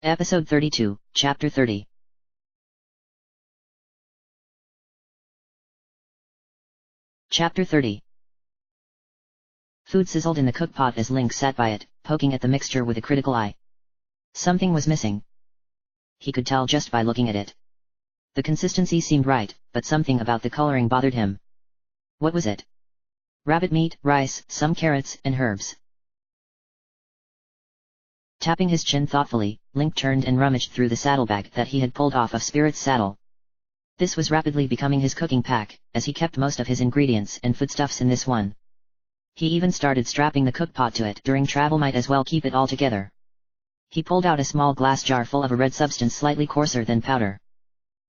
Episode 32, Chapter 30. Chapter 30. Food sizzled in the cookpot as Link sat by it, poking at the mixture with a critical eye. Something was missing. He could tell just by looking at it. The consistency seemed right, but something about the coloring bothered him. What was it? Rabbit meat, rice, some carrots, and herbs. Tapping his chin thoughtfully, Link turned and rummaged through the saddlebag that he had pulled off of Spirit's saddle. This was rapidly becoming his cooking pack, as he kept most of his ingredients and foodstuffs in this one. He even started strapping the cookpot to it during travel, might as well keep it all together. He pulled out a small glass jar full of a red substance slightly coarser than powder.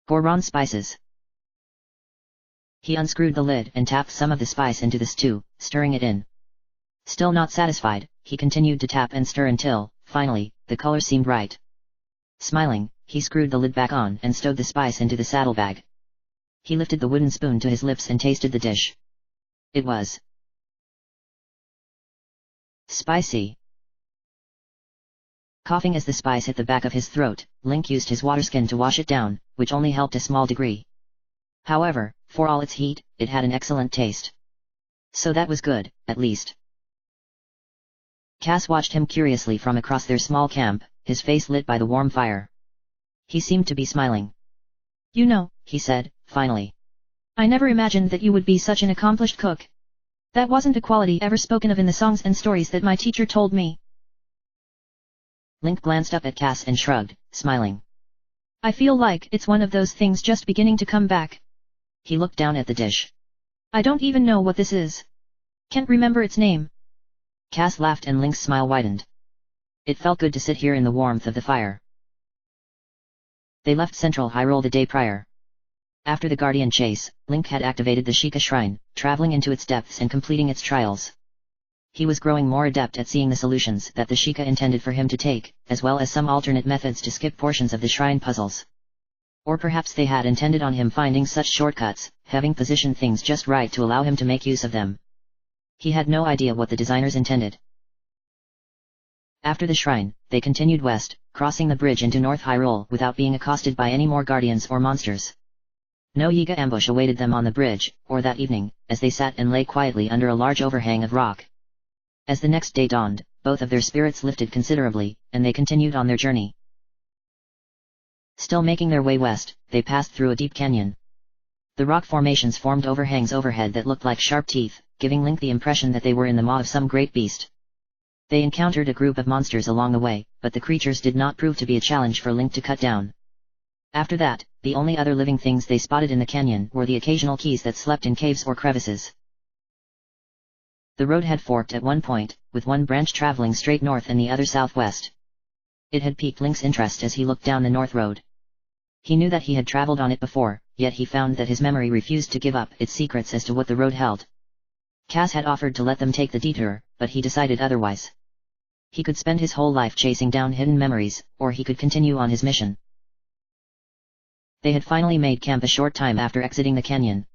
Goron spices. He unscrewed the lid and tapped some of the spice into the stew, stirring it in. Still not satisfied, he continued to tap and stir until, finally, the color seemed right. Smiling, he screwed the lid back on and stowed the spice into the saddlebag. He lifted the wooden spoon to his lips and tasted the dish. It was spicy. Coughing as the spice hit the back of his throat, Link used his water skin to wash it down, which only helped a small degree. However, for all its heat, it had an excellent taste. So that was good, at least. Cass watched him curiously from across their small camp, his face lit by the warm fire. He seemed to be smiling. You know, he said, finally. I never imagined that you would be such an accomplished cook. That wasn't a quality ever spoken of in the songs and stories that my teacher told me. Link glanced up at Cass and shrugged, smiling. I feel like it's one of those things just beginning to come back. He looked down at the dish. I don't even know what this is. Can't remember its name. Cass laughed and Link's smile widened. It felt good to sit here in the warmth of the fire. They left Central Hyrule the day prior. After the Guardian chase, Link had activated the Sheikah Shrine, traveling into its depths and completing its trials. He was growing more adept at seeing the solutions that the Sheikah intended for him to take, as well as some alternate methods to skip portions of the shrine puzzles. Or perhaps they had intended on him finding such shortcuts, having positioned things just right to allow him to make use of them. He had no idea what the designers intended. After the shrine, they continued west, crossing the bridge into North Hyrule without being accosted by any more guardians or monsters. No Yiga ambush awaited them on the bridge, or that evening, as they sat and lay quietly under a large overhang of rock. As the next day dawned, both of their spirits lifted considerably, and they continued on their journey. Still making their way west, they passed through a deep canyon. The rock formations formed overhangs overhead that looked like sharp teeth, giving Link the impression that they were in the maw of some great beast. They encountered a group of monsters along the way, but the creatures did not prove to be a challenge for Link to cut down. After that, the only other living things they spotted in the canyon were the occasional keys that slept in caves or crevices. The road had forked at one point, with one branch traveling straight north and the other southwest. It had piqued Link's interest as he looked down the north road. He knew that he had traveled on it before, yet he found that his memory refused to give up its secrets as to what the road held. Cass had offered to let them take the detour, but he decided otherwise. He could spend his whole life chasing down hidden memories, or he could continue on his mission. They had finally made camp a short time after exiting the canyon.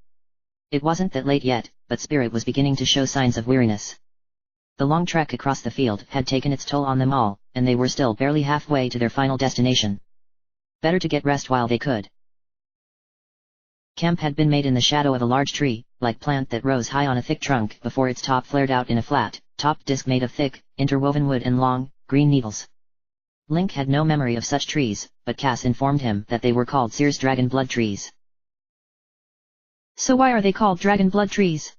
It wasn't that late yet, but Spirit was beginning to show signs of weariness. The long trek across the field had taken its toll on them all, and they were still barely halfway to their final destination. Better to get rest while they could. Camp had been made in the shadow of a large tree-like plant that rose high on a thick trunk before its top flared out in a flat-topped disc made of thick, interwoven wood and long, green needles. Link had no memory of such trees, but Cass informed him that they were called Seer's dragon blood trees. So why are they called dragon blood trees?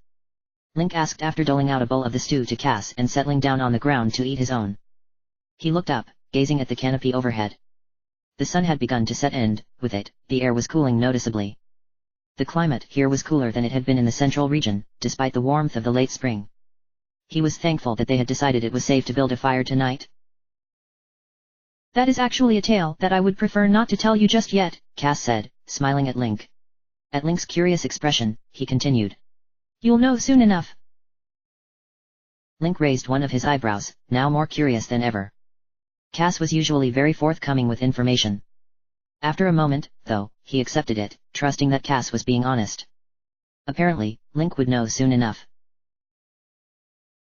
Link asked after doling out a bowl of the stew to Cass and settling down on the ground to eat his own. He looked up, gazing at the canopy overhead. The sun had begun to set and, with it, the air was cooling noticeably. The climate here was cooler than it had been in the central region, despite the warmth of the late spring. He was thankful that they had decided it was safe to build a fire tonight. That is actually a tale that I would prefer not to tell you just yet, Cass said, smiling at Link. At Link's curious expression, he continued. You'll know soon enough. Link raised one of his eyebrows, now more curious than ever. Cass was usually very forthcoming with information. After a moment, though, he accepted it, trusting that Cass was being honest. Apparently, Link would know soon enough.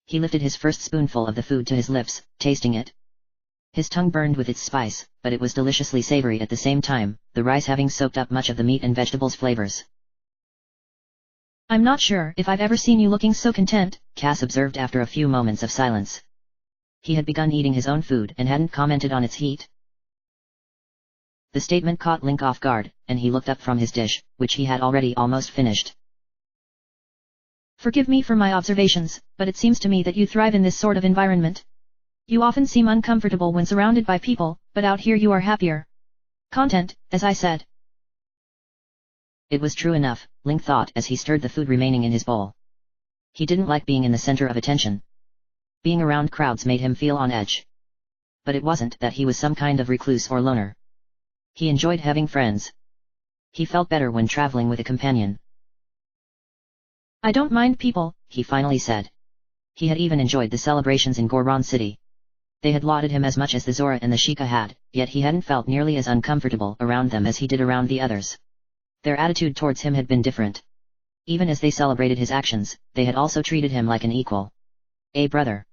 He lifted his first spoonful of the food to his lips, tasting it. His tongue burned with its spice, but it was deliciously savory at the same time, the rice having soaked up much of the meat and vegetables' flavors. I'm not sure if I've ever seen you looking so content, Cass observed after a few moments of silence. He had begun eating his own food and hadn't commented on its heat. The statement caught Link off guard, and he looked up from his dish, which he had already almost finished. Forgive me for my observations, but it seems to me that you thrive in this sort of environment. You often seem uncomfortable when surrounded by people, but out here you are happier. Content, as I said. It was true enough, Link thought as he stirred the food remaining in his bowl. He didn't like being in the center of attention. Being around crowds made him feel on edge. But it wasn't that he was some kind of recluse or loner. He enjoyed having friends. He felt better when traveling with a companion. I don't mind people, he finally said. He had even enjoyed the celebrations in Goron City. They had lauded him as much as the Zora and the Sheikah had, yet he hadn't felt nearly as uncomfortable around them as he did around the others. Their attitude towards him had been different. Even as they celebrated his actions, they had also treated him like an equal. A brother.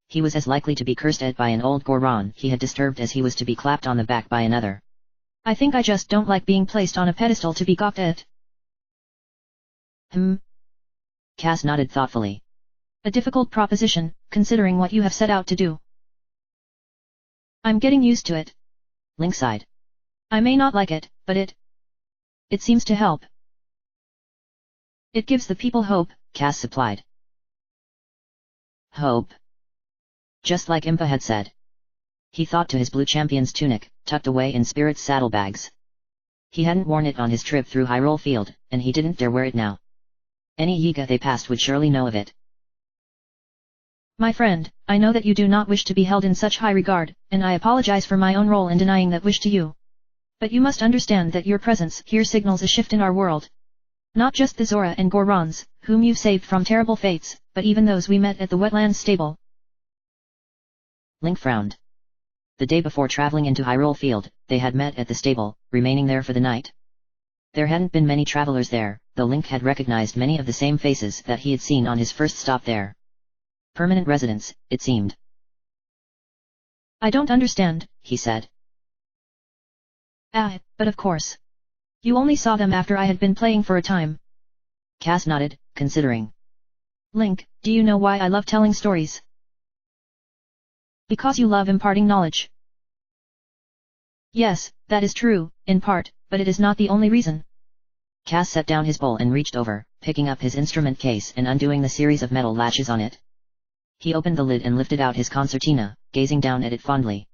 He was as likely to be cursed at by an old Goron he had disturbed as he was to be clapped on the back by another. I think I just don't like being placed on a pedestal to be gawked at. Cass nodded thoughtfully. A difficult proposition, considering what you have set out to do. I'm getting used to it. Link sighed. I may not like it, but it seems to help. It gives the people hope, Cass supplied. Hope. Just like Impa had said. He thought to his blue champion's tunic, tucked away in Spirit's saddlebags. He hadn't worn it on his trip through Hyrule Field, and he didn't dare wear it now. Any Yiga they passed would surely know of it. My friend, I know that you do not wish to be held in such high regard, and I apologize for my own role in denying that wish to you. But you must understand that your presence here signals a shift in our world. Not just the Zora and Gorons, whom you've saved from terrible fates, but even those we met at the wetlands stable. Link frowned. The day before traveling into Hyrule Field, they had met at the stable, remaining there for the night. There hadn't been many travelers there, though Link had recognized many of the same faces that he had seen on his first stop there. Permanent residents, it seemed. I don't understand, he said. But of course. You only saw them after I had been playing for a time. Cass nodded, considering. Link, do you know why I love telling stories? Because you love imparting knowledge. Yes, that is true, in part, but it is not the only reason. Cass set down his bowl and reached over, picking up his instrument case and undoing the series of metal latches on it. He opened the lid and lifted out his concertina, gazing down at it fondly.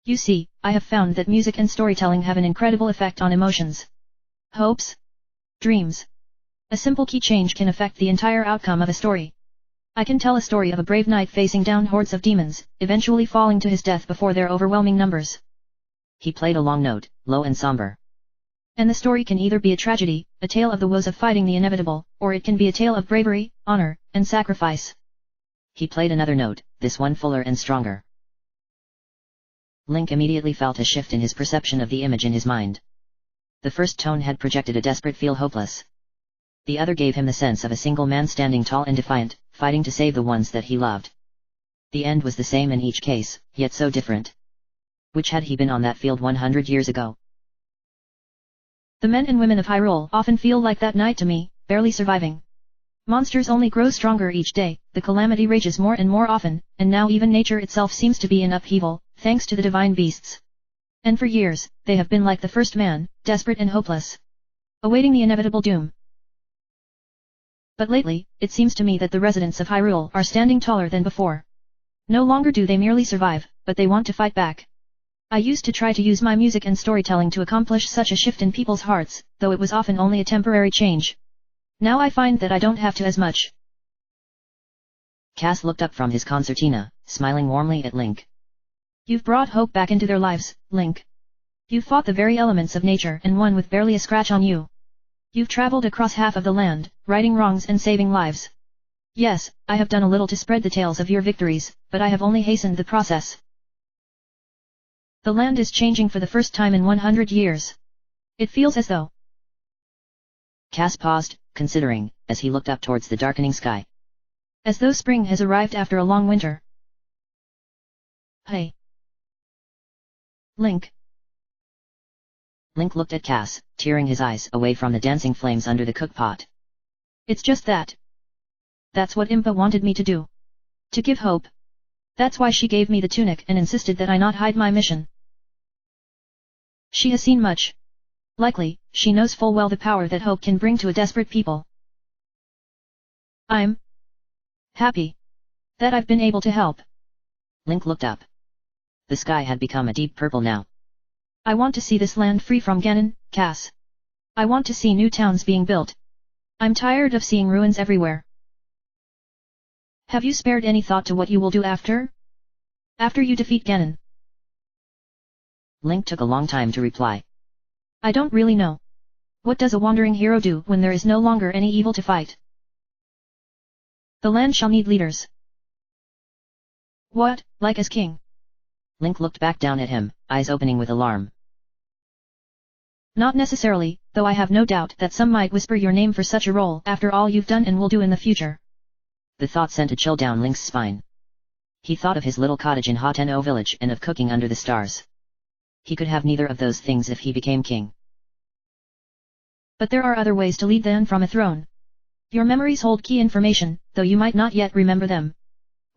You see, I have found that music and storytelling have an incredible effect on emotions. Hopes. Dreams. A simple key change can affect the entire outcome of a story. I can tell a story of a brave knight facing down hordes of demons, eventually falling to his death before their overwhelming numbers. He played a long note, low and somber. And the story can either be a tragedy, a tale of the woes of fighting the inevitable, or it can be a tale of bravery, honor, and sacrifice. He played another note, this one fuller and stronger. Link immediately felt a shift in his perception of the image in his mind. The first tone had projected a desperate feel hopeless. The other gave him the sense of a single man standing tall and defiant, fighting to save the ones that he loved. The end was the same in each case, yet so different. Which had he been on that field 100 years ago? The men and women of Hyrule often feel like that knight to me, barely surviving. Monsters only grow stronger each day, the calamity rages more and more often, and now even nature itself seems to be in upheaval, thanks to the divine beasts. And for years, they have been like the first man, desperate and hopeless. Awaiting the inevitable doom. But lately, it seems to me that the residents of Hyrule are standing taller than before. No longer do they merely survive, but they want to fight back. I used to try to use my music and storytelling to accomplish such a shift in people's hearts, though it was often only a temporary change. Now I find that I don't have to as much. Cass looked up from his concertina, smiling warmly at Link. You've brought hope back into their lives, Link. You've fought the very elements of nature and won with barely a scratch on you. You've traveled across half of the land, righting wrongs and saving lives. Yes, I have done a little to spread the tales of your victories, but I have only hastened the process. The land is changing for the first time in 100 years. It feels as though. Cass paused, considering, as he looked up towards the darkening sky. As though spring has arrived after a long winter. Hey! Link! Link looked at Cass, tearing his eyes away from the dancing flames under the cookpot. It's just that. That's what Impa wanted me to do. To give hope. That's why she gave me the tunic and insisted that I not hide my mission. She has seen much. Likely, she knows full well the power that hope can bring to a desperate people. I'm happy that I've been able to help. Link looked up. The sky had become a deep purple now. I want to see this land free from Ganon, Cass. I want to see new towns being built. I'm tired of seeing ruins everywhere. Have you spared any thought to what you will do after? After you defeat Ganon? Link took a long time to reply. I don't really know. What does a wandering hero do when there is no longer any evil to fight? The land shall need leaders. What, like as king? Link looked back down at him, eyes opening with alarm. Not necessarily, though I have no doubt that some might whisper your name for such a role after all you've done and will do in the future. The thought sent a chill down Link's spine. He thought of his little cottage in Hoteno village and of cooking under the stars. He could have neither of those things if he became king. But there are other ways to lead than from a throne. Your memories hold key information, though you might not yet remember them.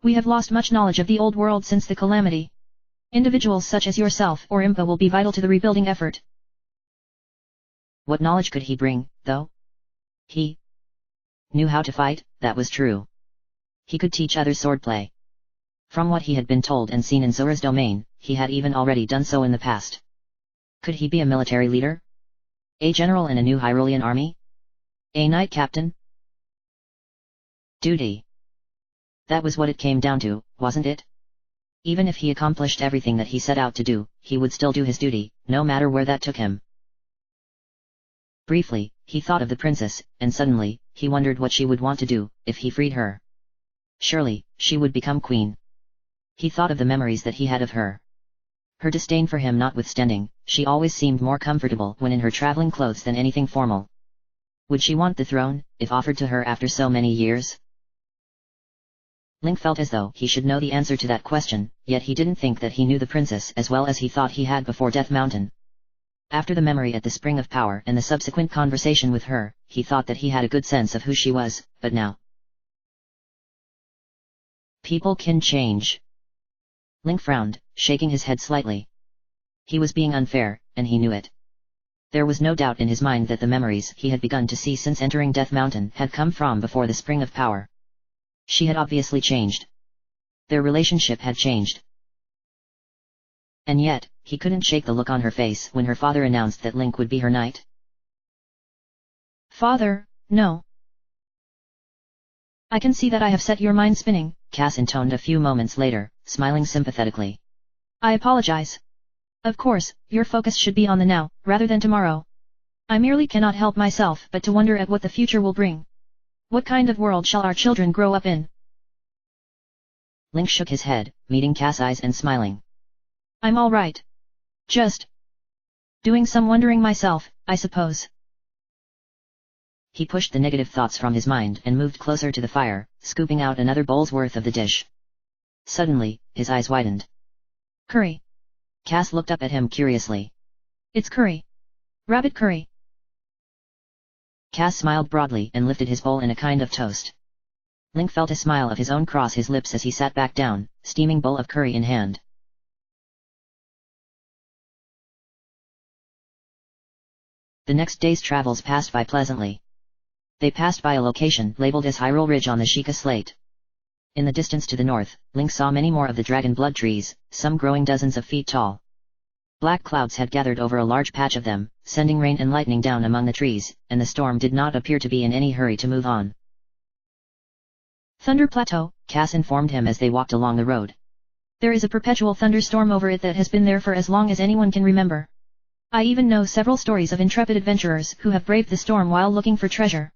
We have lost much knowledge of the old world since the calamity. Individuals such as yourself or Impa will be vital to the rebuilding effort. What knowledge could he bring, though? He knew how to fight, that was true. He could teach others swordplay. From what he had been told and seen in Zora's domain, he had even already done so in the past. Could he be a military leader? A general in a new Hyrulean army? A knight captain? Duty. That was what it came down to, wasn't it? Even if he accomplished everything that he set out to do, he would still do his duty, no matter where that took him. Briefly, he thought of the princess, and suddenly, he wondered what she would want to do, if he freed her. Surely, she would become queen. He thought of the memories that he had of her. Her disdain for him notwithstanding, she always seemed more comfortable when in her traveling clothes than anything formal. Would she want the throne, if offered to her after so many years? Link felt as though he should know the answer to that question, yet he didn't think that he knew the princess as well as he thought he had before Death Mountain. After the memory at the Spring of Power and the subsequent conversation with her, he thought that he had a good sense of who she was, but now. People can change. Link frowned, shaking his head slightly. He was being unfair, and he knew it. There was no doubt in his mind that the memories he had begun to see since entering Death Mountain had come from before the Spring of Power. She had obviously changed. Their relationship had changed. And yet, he couldn't shake the look on her face when her father announced that Link would be her knight. Father, no. I can see that I have set your mind spinning, Cass intoned a few moments later, smiling sympathetically. I apologize. Of course, your focus should be on the now, rather than tomorrow. I merely cannot help myself but to wonder at what the future will bring. What kind of world shall our children grow up in? Link shook his head, meeting Cass' eyes and smiling. I'm all right. Just doing some wondering myself, I suppose. He pushed the negative thoughts from his mind and moved closer to the fire, scooping out another bowl's worth of the dish. Suddenly, his eyes widened. Curry. Cass looked up at him curiously. It's curry. Rabbit curry. Cass smiled broadly and lifted his bowl in a kind of toast. Link felt a smile of his own cross his lips as he sat back down, steaming bowl of curry in hand. The next day's travels passed by pleasantly. They passed by a location labeled as Hyrule Ridge on the Sheikah slate. In the distance to the north, Link saw many more of the dragon blood trees, some growing dozens of feet tall. Black clouds had gathered over a large patch of them, sending rain and lightning down among the trees, and the storm did not appear to be in any hurry to move on. Thunder Plateau, Cass informed him as they walked along the road. There is a perpetual thunderstorm over it that has been there for as long as anyone can remember. I even know several stories of intrepid adventurers who have braved the storm while looking for treasure.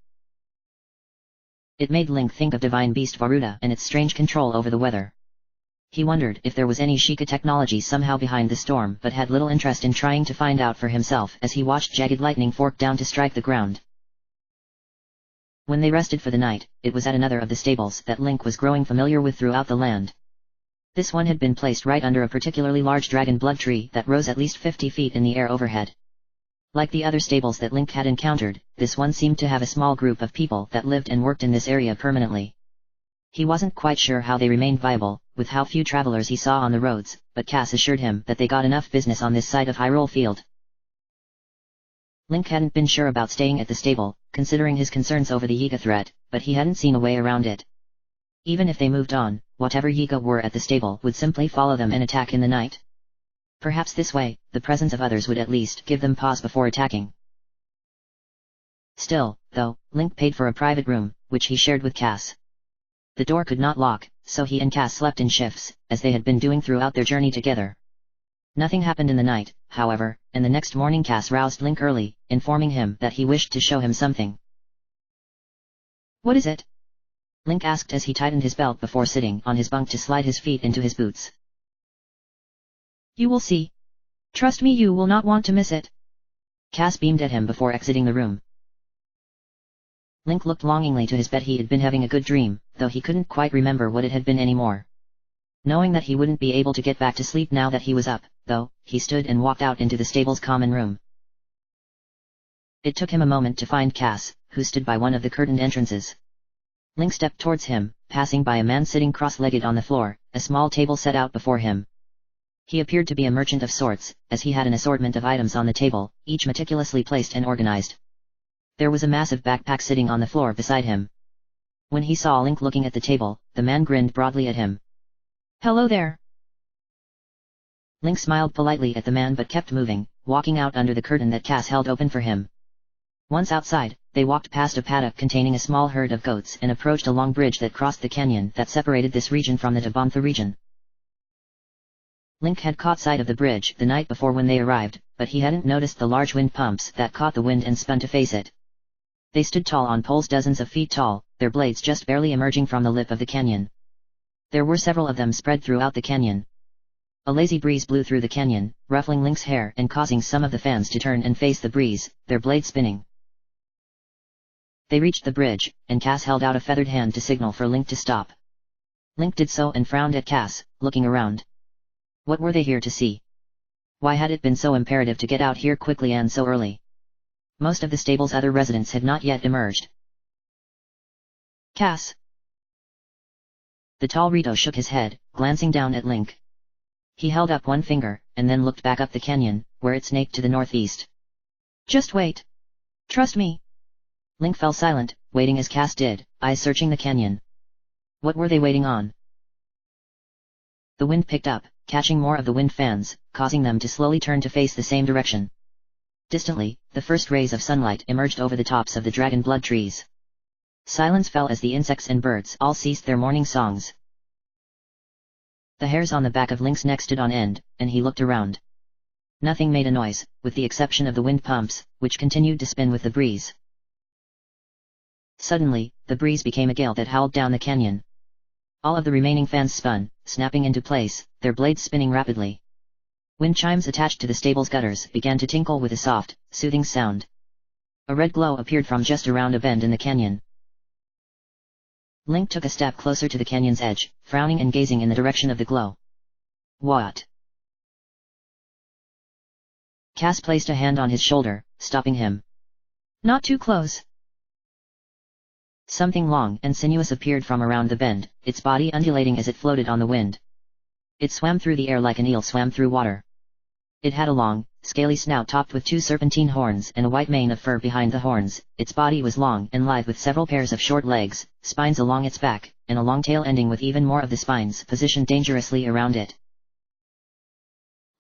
It made Link think of Divine Beast Varuda and its strange control over the weather. He wondered if there was any Sheikah technology somehow behind the storm but had little interest in trying to find out for himself as he watched jagged lightning fork down to strike the ground. When they rested for the night, it was at another of the stables that Link was growing familiar with throughout the land. This one had been placed right under a particularly large dragon blood tree that rose at least 50 feet in the air overhead. Like the other stables that Link had encountered, this one seemed to have a small group of people that lived and worked in this area permanently. He wasn't quite sure how they remained viable, with how few travelers he saw on the roads, but Cass assured him that they got enough business on this side of Hyrule Field. Link hadn't been sure about staying at the stable, considering his concerns over the Yiga threat, but he hadn't seen a way around it. Even if they moved on, whatever Yiga were at the stable would simply follow them and attack in the night. Perhaps this way, the presence of others would at least give them pause before attacking. Still, though, Link paid for a private room, which he shared with Cass. The door could not lock, so he and Cass slept in shifts, as they had been doing throughout their journey together. Nothing happened in the night, however, and the next morning Cass roused Link early, informing him that he wished to show him something. What is it? Link asked as he tightened his belt before sitting on his bunk to slide his feet into his boots. You will see. Trust me, you will not want to miss it. Cass beamed at him before exiting the room. Link looked longingly to his bed. He had been having a good dream, though he couldn't quite remember what it had been anymore. Knowing that he wouldn't be able to get back to sleep now that he was up, though, he stood and walked out into the stable's common room. It took him a moment to find Cass, who stood by one of the curtained entrances. Link stepped towards him, passing by a man sitting cross-legged on the floor, a small table set out before him. He appeared to be a merchant of sorts, as he had an assortment of items on the table, each meticulously placed and organized. There was a massive backpack sitting on the floor beside him. When he saw Link looking at the table, the man grinned broadly at him. Hello there. Link smiled politely at the man but kept moving, walking out under the curtain that Cass held open for him. Once outside, they walked past a paddock containing a small herd of goats and approached a long bridge that crossed the canyon that separated this region from the Tabantha region. Link had caught sight of the bridge the night before when they arrived, but he hadn't noticed the large wind pumps that caught the wind and spun to face it. They stood tall on poles dozens of feet tall, their blades just barely emerging from the lip of the canyon. There were several of them spread throughout the canyon. A lazy breeze blew through the canyon, ruffling Link's hair and causing some of the fans to turn and face the breeze, their blades spinning. They reached the bridge, and Cass held out a feathered hand to signal for Link to stop. Link did so and frowned at Cass, looking around. What were they here to see? Why had it been so imperative to get out here quickly and so early? Most of the stable's other residents had not yet emerged. Cass. The tall Rito shook his head, glancing down at Link. He held up one finger, and then looked back up the canyon, where it snaked to the northeast. Just wait. Trust me. Link fell silent, waiting as Cass did, eyes searching the canyon. What were they waiting on? The wind picked up, catching more of the wind fans, causing them to slowly turn to face the same direction. Distantly, the first rays of sunlight emerged over the tops of the dragon blood trees. Silence fell as the insects and birds all ceased their morning songs. The hairs on the back of Link's neck stood on end, and he looked around. Nothing made a noise, with the exception of the wind pumps, which continued to spin with the breeze. Suddenly, the breeze became a gale that howled down the canyon. All of the remaining fans spun, snapping into place, their blades spinning rapidly. Wind chimes attached to the stable's gutters began to tinkle with a soft, soothing sound. A red glow appeared from just around a bend in the canyon. Link took a step closer to the canyon's edge, frowning and gazing in the direction of the glow. What? Cass placed a hand on his shoulder, stopping him. Not too close. Something long and sinuous appeared from around the bend, its body undulating as it floated on the wind. It swam through the air like an eel swam through water. It had a long, scaly snout topped with two serpentine horns and a white mane of fur behind the horns. Its body was long and lithe with several pairs of short legs, spines along its back, and a long tail ending with even more of the spines positioned dangerously around it.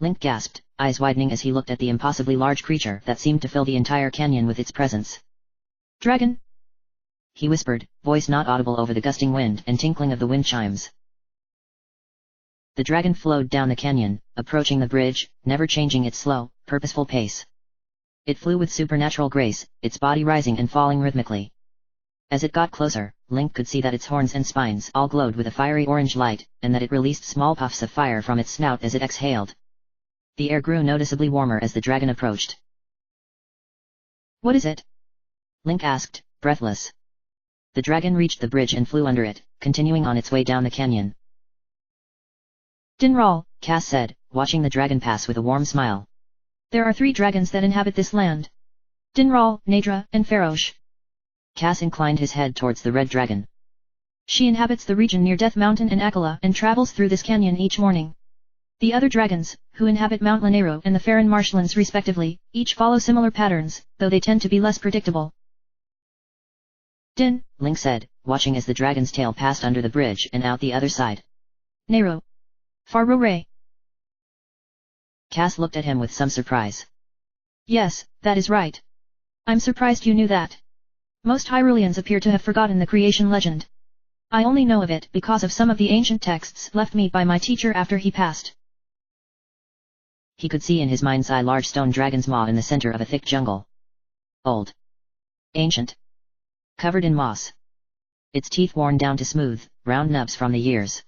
Link gasped, eyes widening as he looked at the impossibly large creature that seemed to fill the entire canyon with its presence. Dragon! He whispered, voice not audible over the gusting wind and tinkling of the wind chimes. The dragon flowed down the canyon, approaching the bridge, never changing its slow, purposeful pace. It flew with supernatural grace, its body rising and falling rhythmically. As it got closer, Link could see that its horns and spines all glowed with a fiery orange light, and that it released small puffs of fire from its snout as it exhaled. The air grew noticeably warmer as the dragon approached. What is it? Link asked, breathless. The dragon reached the bridge and flew under it, continuing on its way down the canyon. Dinral, Cass said, watching the dragon pass with a warm smile. There are 3 dragons that inhabit this land. Dinral, Nadra, and Farosh. Cass inclined his head towards the red dragon. She inhabits the region near Death Mountain and Akala and travels through this canyon each morning. The other dragons, who inhabit Mount Lanero and the Farron Marshlands respectively, each follow similar patterns, though they tend to be less predictable. Din, Link said, watching as the dragon's tail passed under the bridge and out the other side. Nero. Faro Ray. Cass looked at him with some surprise. Yes, that is right. I'm surprised you knew that. Most Hyruleans appear to have forgotten the creation legend. I only know of it because of some of the ancient texts left me by my teacher after he passed. He could see in his mind's eye large stone dragon's maw in the center of a thick jungle. Old. Ancient. Covered in moss. Its teeth worn down to smooth, round nubs from the years.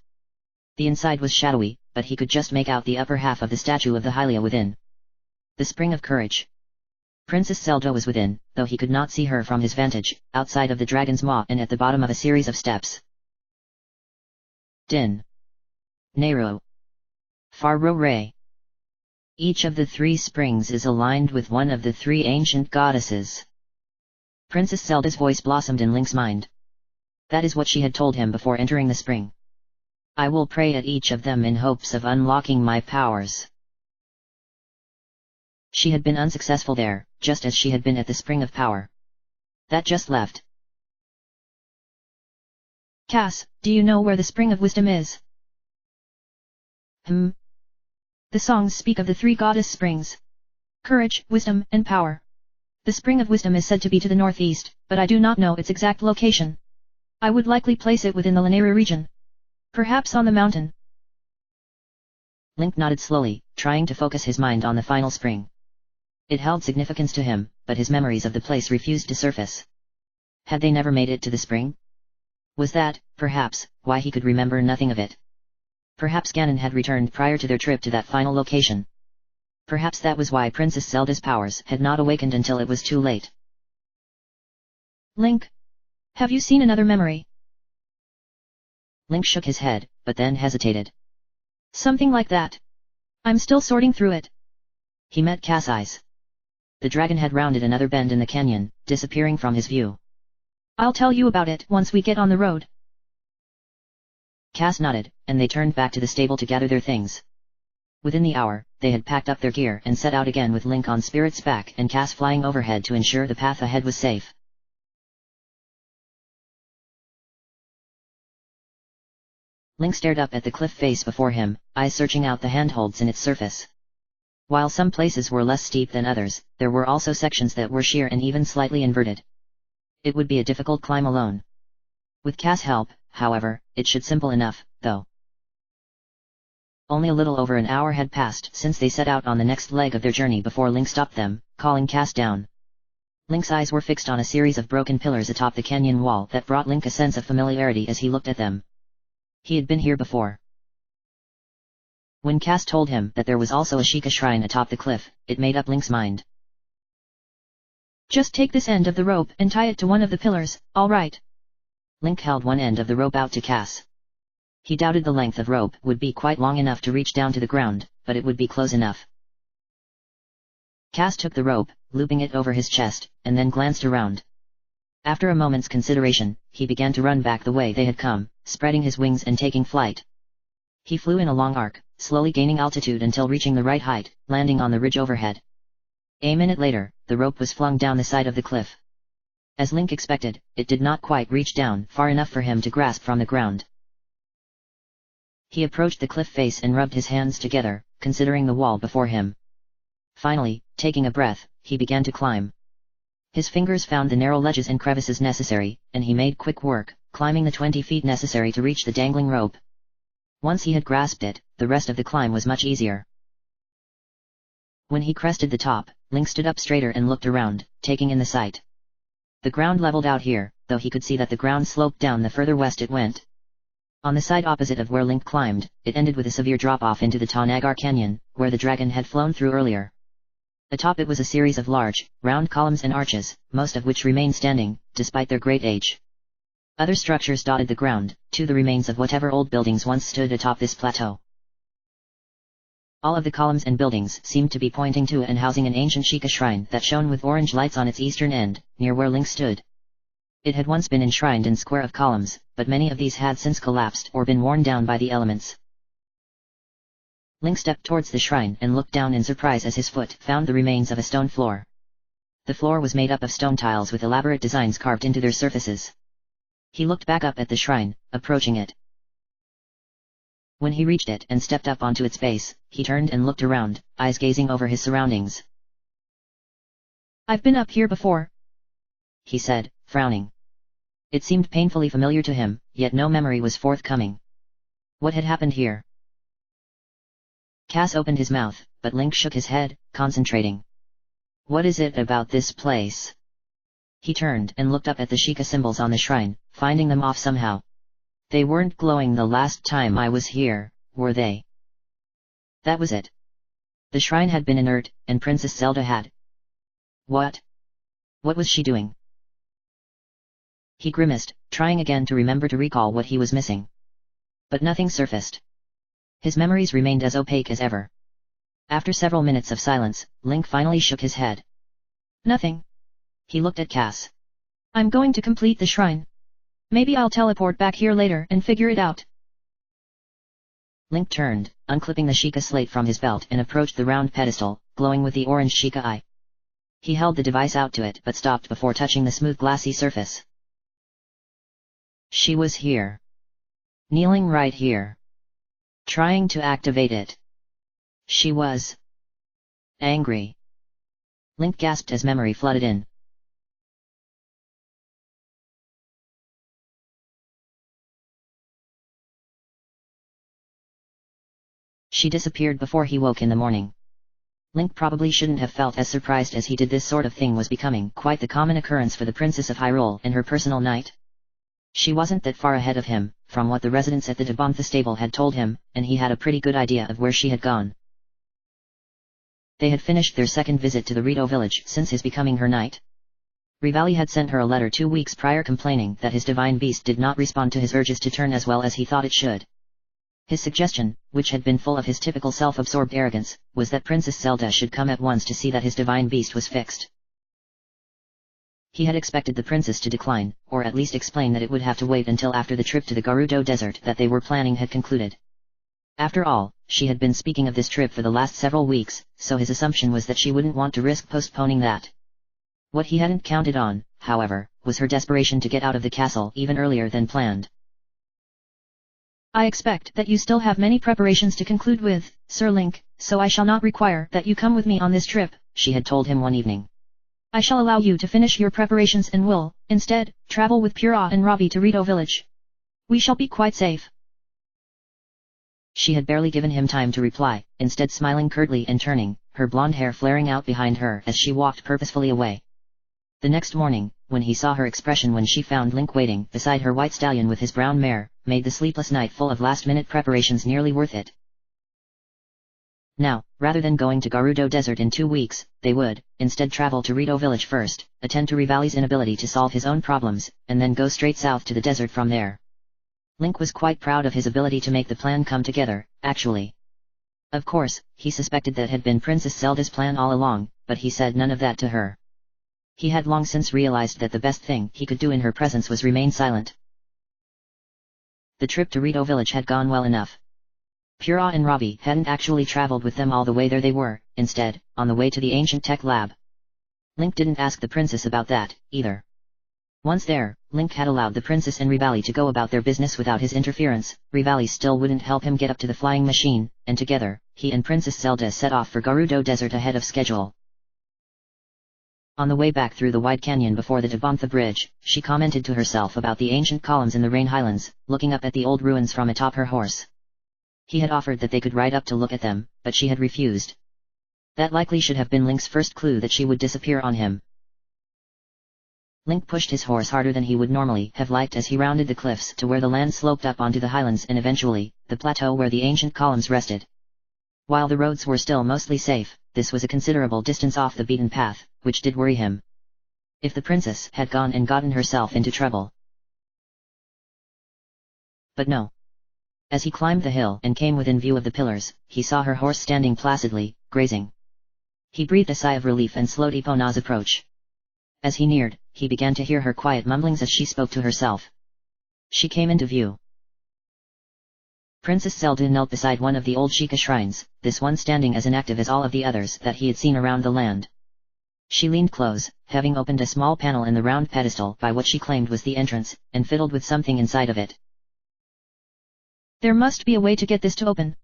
The inside was shadowy, but he could just make out the upper half of the statue of the Hylia within. The Spring of Courage. Princess Zelda was within, though he could not see her from his vantage, outside of the dragon's maw and at the bottom of a series of steps. Din. Nero. Faro Ray. Each of the 3 springs is aligned with one of the 3 ancient goddesses. Princess Zelda's voice blossomed in Link's mind. That is what she had told him before entering the spring. I will pray at each of them in hopes of unlocking my powers. She had been unsuccessful there, just as she had been at the Spring of Power. That just left. Cass, do you know where the Spring of Wisdom is? The songs speak of the 3 goddess springs. Courage, wisdom, and power. The Spring of Wisdom is said to be to the northeast, but I do not know its exact location. I would likely place it within the Lanera region. Perhaps on the mountain. Link nodded slowly, trying to focus his mind on the final spring. It held significance to him, but his memories of the place refused to surface. Had they never made it to the spring? Was that, perhaps, why he could remember nothing of it? Perhaps Ganon had returned prior to their trip to that final location. Perhaps that was why Princess Zelda's powers had not awakened until it was too late. Link. Have you seen another memory? Link shook his head, but then hesitated. Something like that. I'm still sorting through it. He met Cass' eyes. The dragon had rounded another bend in the canyon, disappearing from his view. I'll tell you about it once we get on the road. Cass nodded, and they turned back to the stable to gather their things. Within the hour, they had packed up their gear and set out again with Link on Spirit's back and Cass flying overhead to ensure the path ahead was safe. Link stared up at the cliff face before him, eyes searching out the handholds in its surface. While some places were less steep than others, there were also sections that were sheer and even slightly inverted. It would be a difficult climb alone. With Cass' help, however, it should simple enough, though. Only a little over an hour had passed since they set out on the next leg of their journey before Link stopped them, calling Cass down. Link's eyes were fixed on a series of broken pillars atop the canyon wall that brought Link a sense of familiarity as he looked at them. He had been here before. When Cass told him that there was also a Sheikah shrine atop the cliff, it made up Link's mind. Just take this end of the rope and tie it to one of the pillars, all right? Link held one end of the rope out to Cass. He doubted the length of rope would be quite long enough to reach down to the ground, but it would be close enough. Cass took the rope, looping it over his chest, and then glanced around. After a moment's consideration, he began to run back the way they had come, spreading his wings and taking flight. He flew in a long arc, slowly gaining altitude until reaching the right height, landing on the ridge overhead. A minute later, the rope was flung down the side of the cliff. As Link expected, it did not quite reach down far enough for him to grasp from the ground. He approached the cliff face and rubbed his hands together, considering the wall before him. Finally, taking a breath, he began to climb. His fingers found the narrow ledges and crevices necessary, and he made quick work, climbing the 20 feet necessary to reach the dangling rope. Once he had grasped it, the rest of the climb was much easier. When he crested the top, Link stood up straighter and looked around, taking in the sight. The ground leveled out here, though he could see that the ground sloped down the further west it went. On the side opposite of where Link climbed, it ended with a severe drop-off into the Tanagar Canyon, where the dragon had flown through earlier. Atop it was a series of large, round columns and arches, most of which remained standing, despite their great age. Other structures dotted the ground, the remains of whatever old buildings once stood atop this plateau. All of the columns and buildings seemed to be pointing to and housing an ancient Sheikah shrine that shone with orange lights on its eastern end, near where Link stood. It had once been enshrined in square of columns, but many of these had since collapsed or been worn down by the elements. Link stepped towards the shrine and looked down in surprise as his foot found the remains of a stone floor. The floor was made up of stone tiles with elaborate designs carved into their surfaces. He looked back up at the shrine, approaching it. When he reached it and stepped up onto its base, he turned and looked around, eyes gazing over his surroundings. "I've been up here before," he said, frowning. It seemed painfully familiar to him, yet no memory was forthcoming. What had happened here? Cass opened his mouth, but Link shook his head, concentrating. What is it about this place? He turned and looked up at the Sheikah symbols on the shrine, finding them off somehow. They weren't glowing the last time I was here, were they? That was it. The shrine had been inert, and Princess Zelda had. What? What was she doing? He grimaced, trying again to remember to recall what he was missing. But nothing surfaced. His memories remained as opaque as ever. After several minutes of silence, Link finally shook his head. Nothing. He looked at Cass. I'm going to complete the shrine. Maybe I'll teleport back here later and figure it out. Link turned, unclipping the Sheikah slate from his belt and approached the round pedestal, glowing with the orange Sheikah eye. He held the device out to it but stopped before touching the smooth glassy surface. She was here. Kneeling right here. Trying to activate it. She was angry. Link gasped as memory flooded in. She disappeared before he woke in the morning. Link probably shouldn't have felt as surprised as he did. This sort of thing was becoming quite the common occurrence for the Princess of Hyrule and her personal knight. She wasn't that far ahead of him, from what the residents at the Dabontha stable had told him, and he had a pretty good idea of where she had gone. They had finished their second visit to the Rito village since his becoming her knight. Rivali had sent her a letter 2 weeks prior complaining that his divine beast did not respond to his urges to turn as well as he thought it should. His suggestion, which had been full of his typical self-absorbed arrogance, was that Princess Zelda should come at once to see that his divine beast was fixed. He had expected the princess to decline, or at least explain that it would have to wait until after the trip to the Gerudo Desert that they were planning had concluded. After all, she had been speaking of this trip for the last several weeks, so his assumption was that she wouldn't want to risk postponing that. What he hadn't counted on, however, was her desperation to get out of the castle even earlier than planned. I expect that you still have many preparations to conclude with, Sir Link, so I shall not require that you come with me on this trip, she had told him one evening. I shall allow you to finish your preparations and will, instead, travel with Pura and Robbie to Rito village. We shall be quite safe. She had barely given him time to reply, instead smiling curtly and turning, her blonde hair flaring out behind her as she walked purposefully away. The next morning, when he saw her expression when she found Link waiting beside her white stallion with his brown mare, made the sleepless night full of last-minute preparations nearly worth it. Now, rather than going to Gerudo Desert in 2 weeks, they would, instead travel to Rito village first, attend to Rivali's inability to solve his own problems, and then go straight south to the desert from there. Link was quite proud of his ability to make the plan come together, actually. Of course, he suspected that had been Princess Zelda's plan all along, but he said none of that to her. He had long since realized that the best thing he could do in her presence was remain silent. The trip to Rito village had gone well enough. Pura and Robbie hadn't actually traveled with them all the way there. They were, instead, on the way to the ancient tech lab. Link didn't ask the princess about that, either. Once there, Link had allowed the princess and Rivali to go about their business without his interference. Rivali still wouldn't help him get up to the flying machine, and together, he and Princess Zelda set off for Gerudo Desert ahead of schedule. On the way back through the wide canyon before the Dabontha Bridge, she commented to herself about the ancient columns in the Rain Highlands, looking up at the old ruins from atop her horse. He had offered that they could ride up to look at them, but she had refused. That likely should have been Link's first clue that she would disappear on him. Link pushed his horse harder than he would normally have liked as he rounded the cliffs to where the land sloped up onto the highlands and eventually, the plateau where the ancient columns rested. While the roads were still mostly safe, this was a considerable distance off the beaten path, which did worry him. If the princess had gone and gotten herself into trouble. But no. As he climbed the hill and came within view of the pillars, he saw her horse standing placidly, grazing. He breathed a sigh of relief and slowed Epona's approach. As he neared, he began to hear her quiet mumblings as she spoke to herself. She came into view. Princess Zelda knelt beside one of the old Sheikah shrines, this one standing as inactive as all of the others that he had seen around the land. She leaned close, having opened a small panel in the round pedestal by what she claimed was the entrance, and fiddled with something inside of it. There must be a way to get this to open.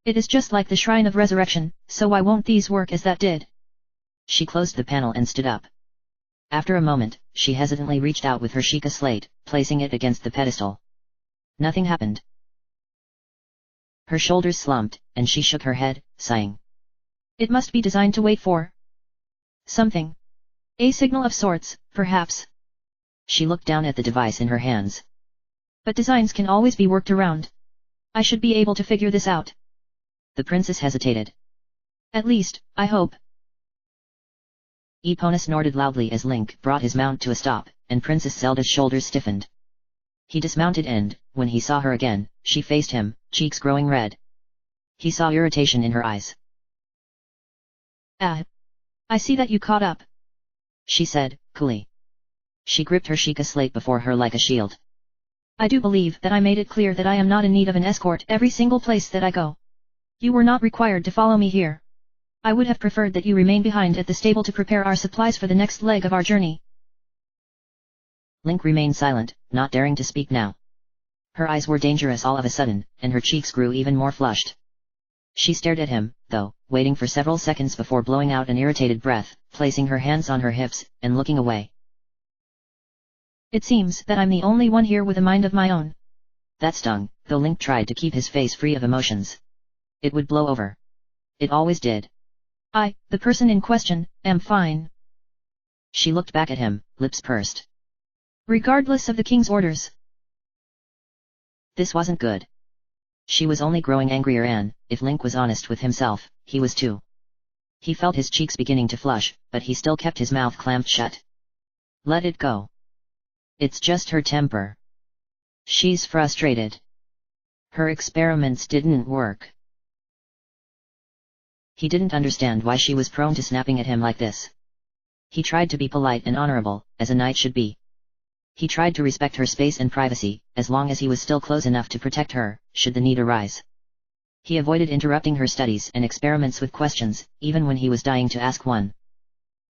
It is just like the Shrine of Resurrection, so why won't these work as that did? She closed the panel and stood up. After a moment, she hesitantly reached out with her Sheikah slate, placing it against the pedestal. Nothing happened. Her shoulders slumped, and she shook her head, sighing. It must be designed to wait for something. A signal of sorts, perhaps. She looked down at the device in her hands. But designs can always be worked around. I should be able to figure this out. The princess hesitated. At least, I hope. Epona snorted loudly as Link brought his mount to a stop, and Princess Zelda's shoulders stiffened. He dismounted and, when he saw her again, she faced him, cheeks growing red. He saw irritation in her eyes. Ah. I see that you caught up. She said, coolly. She gripped her Sheikah slate before her like a shield. I do believe that I made it clear that I am not in need of an escort every single place that I go. You were not required to follow me here. I would have preferred that you remain behind at the stable to prepare our supplies for the next leg of our journey. Link remained silent, not daring to speak now. Her eyes were dangerous all of a sudden, and her cheeks grew even more flushed. She stared at him, though, waiting for several seconds before blowing out an irritated breath, placing her hands on her hips, and looking away. It seems that I'm the only one here with a mind of my own. That stung, though Link tried to keep his face free of emotions. It would blow over. It always did. I, the person in question, am fine. She looked back at him, lips pursed. Regardless of the king's orders. This wasn't good. She was only growing angrier and, if Link was honest with himself, he was too. He felt his cheeks beginning to flush, but he still kept his mouth clamped shut. Let it go. It's just her temper. She's frustrated. Her experiments didn't work. He didn't understand why she was prone to snapping at him like this. He tried to be polite and honorable, as a knight should be. He tried to respect her space and privacy, as long as he was still close enough to protect her, should the need arise. He avoided interrupting her studies and experiments with questions, even when he was dying to ask one.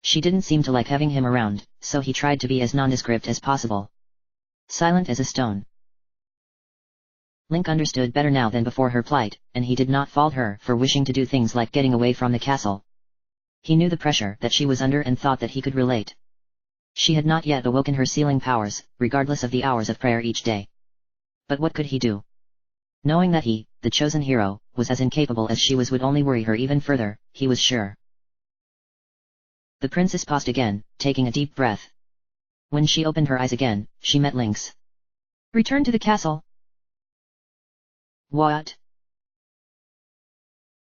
She didn't seem to like having him around, so he tried to be as nondescript as possible. Silent as a stone. Link understood better now than before her plight, and he did not fault her for wishing to do things like getting away from the castle. He knew the pressure that she was under and thought that he could relate. She had not yet awoken her sealing powers, regardless of the hours of prayer each day. But what could he do? Knowing that he, the chosen hero, was as incapable as she was would only worry her even further, he was sure. The princess paused again, taking a deep breath. When she opened her eyes again, she met Link's. Return to the castle. What?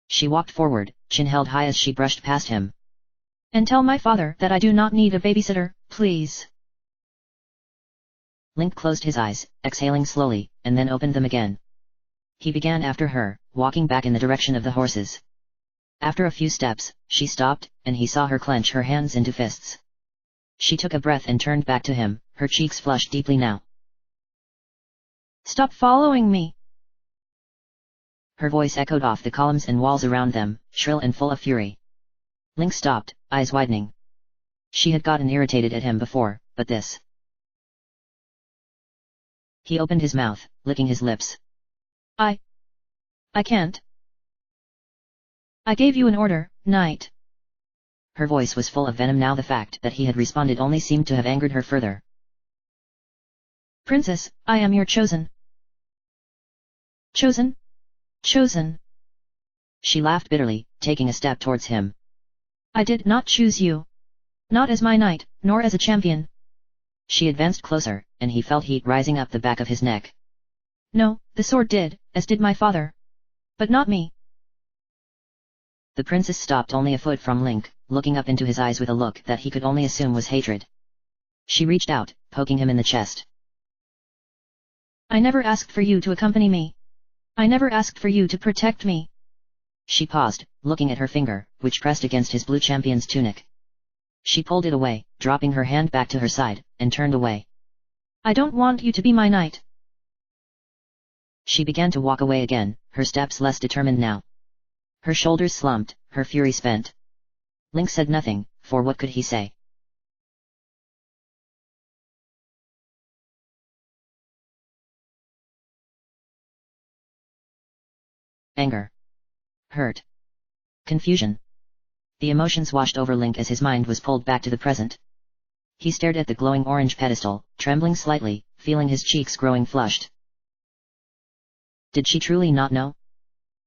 She walked forward, chin held high as she brushed past him. And tell my father that I do not need a babysitter, please. Link closed his eyes, exhaling slowly, and then opened them again. He began after her, walking back in the direction of the horses. After a few steps, she stopped, and he saw her clench her hands into fists. She took a breath and turned back to him, her cheeks flushed deeply now. Stop following me! Her voice echoed off the columns and walls around them, shrill and full of fury. Link stopped, eyes widening. She had gotten irritated at him before, but this. He opened his mouth, licking his lips. I can't. I gave you an order, knight. Her voice was full of venom now. The fact that he had responded only seemed to have angered her further. Princess, I am your chosen. Chosen? Chosen. She laughed bitterly, taking a step towards him. I did not choose you. Not as my knight, nor as a champion. She advanced closer, and he felt heat rising up the back of his neck. No, the sword did, as did my father. But not me. The princess stopped only a foot from Link, looking up into his eyes with a look that he could only assume was hatred. She reached out, poking him in the chest. I never asked for you to accompany me. I never asked for you to protect me. She paused, looking at her finger, which pressed against his blue champion's tunic. She pulled it away, dropping her hand back to her side, and turned away. I don't want you to be my knight. She began to walk away again, her steps less determined now. Her shoulders slumped, her fury spent. Link said nothing, for what could he say? Anger. Hurt. Confusion. The emotions washed over Link as his mind was pulled back to the present. He stared at the glowing orange pedestal, trembling slightly, feeling his cheeks growing flushed. Did she truly not know?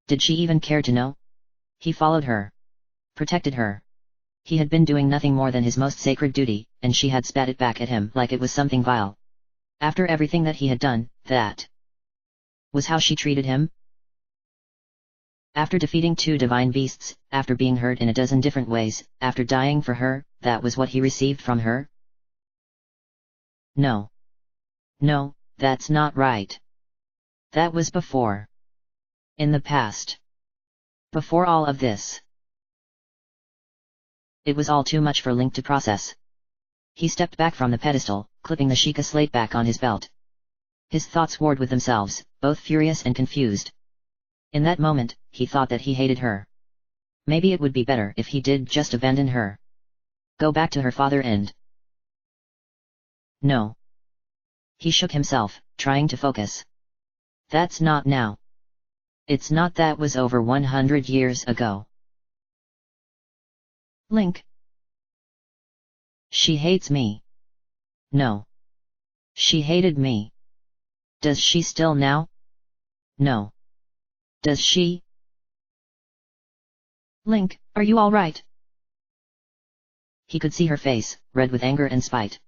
Did she even care to know? He followed her. Protected her. He had been doing nothing more than his most sacred duty, and she had spat it back at him like it was something vile. After everything that he had done, that was how she treated him? After defeating 2 divine beasts, after being hurt in a dozen different ways, after dying for her, that was what he received from her? No. No, that's not right. That was before. In the past. Before all of this. It was all too much for Link to process. He stepped back from the pedestal, clipping the Sheikah slate back on his belt. His thoughts warred with themselves, both furious and confused. In that moment, he thought that he hated her. Maybe it would be better if he did just abandon her. Go back to her father and... No. He shook himself, trying to focus. That's not now. It's not, that was over 100 years ago. Link. She hates me. No. She hated me. Does she still now? No. Does she? Link, are you all right? He could see her face, red with anger and spite.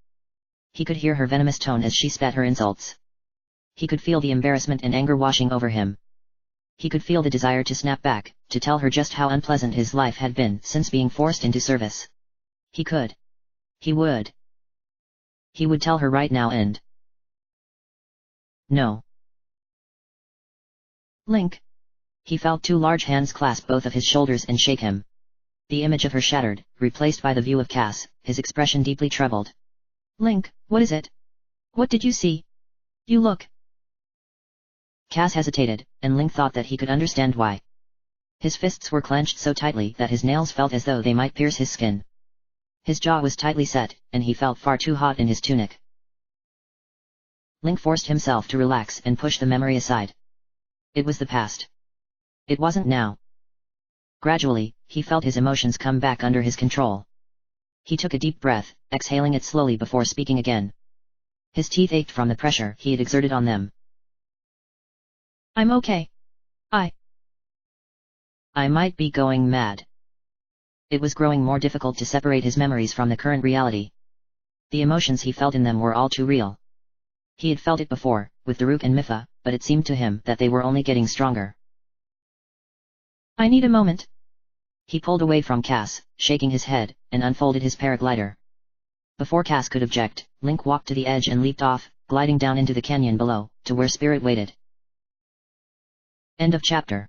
He could hear her venomous tone as she spat her insults. He could feel the embarrassment and anger washing over him. He could feel the desire to snap back, to tell her just how unpleasant his life had been since being forced into service. He could. He would. He would tell her right now and... No. Link. He felt 2 large hands clasp both of his shoulders and shake him. The image of her shattered, replaced by the view of Cass, his expression deeply troubled. Link, what is it? What did you see? You look... Cass hesitated, and Link thought that he could understand why. His fists were clenched so tightly that his nails felt as though they might pierce his skin. His jaw was tightly set, and he felt far too hot in his tunic. Link forced himself to relax and push the memory aside. It was the past. It wasn't now. Gradually, he felt his emotions come back under his control. He took a deep breath, exhaling it slowly before speaking again. His teeth ached from the pressure he had exerted on them. I'm okay. I might be going mad. It was growing more difficult to separate his memories from the current reality. The emotions he felt in them were all too real. He had felt it before, with Daruk and Mipha, but it seemed to him that they were only getting stronger. I need a moment. He pulled away from Cass, shaking his head, and unfolded his paraglider. Before Cass could object, Link walked to the edge and leaped off, gliding down into the canyon below, to where Spirit waited. End of chapter.